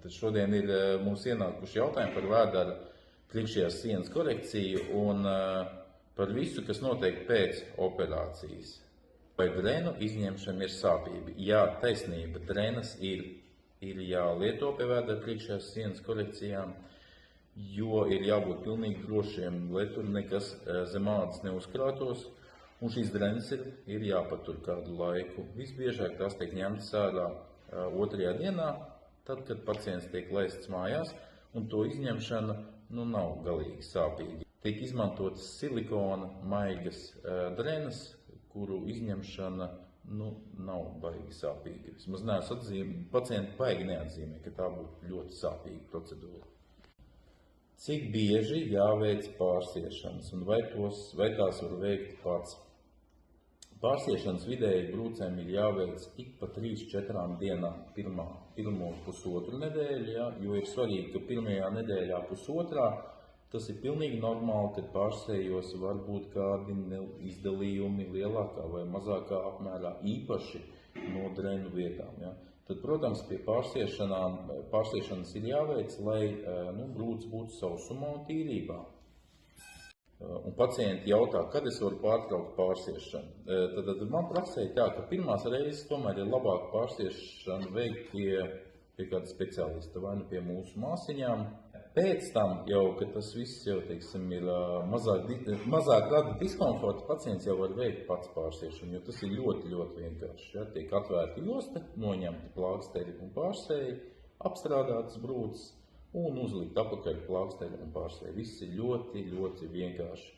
Tad šodien ir mums ienākuši jautājumi par vēdera priekšējās sienas korekciju un par visu, kas notiek pēc operācijas. Vai drenu izņemšana ir sāpīga? Jā, taisnība. Drenas ir jālieto pie vēdera priekšējās sienas korekcijām, jo ir jābūt pilnīgi drošiem, lai tur nekas zem ādas neuzkrātos. Un šīs drenas ir jāpatur kādu laiku. Visbiežāk tās tiek ņemtas ārā otrajā dienā, tad, kad pacients tiek laists mājās, un to izņemšana nav galīgi sāpīga. Tiek izmantotas silikona maigas drenas, kuru izņemšana nav baigi sāpīga. Vismaz pacienti baigi neatzīmē, ka tā būtu ļoti sāpīga procedūra. Cik bieži jāveic pārsiešanas un vai tās var veikt pats? Pārsiešanas vidēji brūcēm ir jāveic ik pa 3-4 dienām pirmo pusotru nedēļu, jo ir svarīgi, ka pirmajā nedēļā pusotrā tas ir pilnīgi normāli, kad pārsējos var būt kādi izdalījumi lielākā vai mazākā apmērā, īpaši no drenu vietām. Ja. Tad, protams, pie pārsiešanas ir jāveic, lai brūce būtu sausumā un tīrībā. Un pacienti jautā, kad es varu pārtraukt pārsiešanu. Tad man praksē tā, ka pirmās reizes tomēr ir labāk pārsiešanu veikt pie kāda speciālista, vai pie mūsu māsiņām. Pēc tam jau, kad tas viss jau, ir mazāk rada diskomfortu, pacients jau var veikt pats pārsiešanu, jo tas ir ļoti, ļoti vienkārši. Ja? Tiek atvērta josta, noņemti plāksteri un pārsēji, apstrādātas brūces un uzlikt apakaļ plāksteri un pārsēji. Viss ir ļoti, ļoti vienkārši.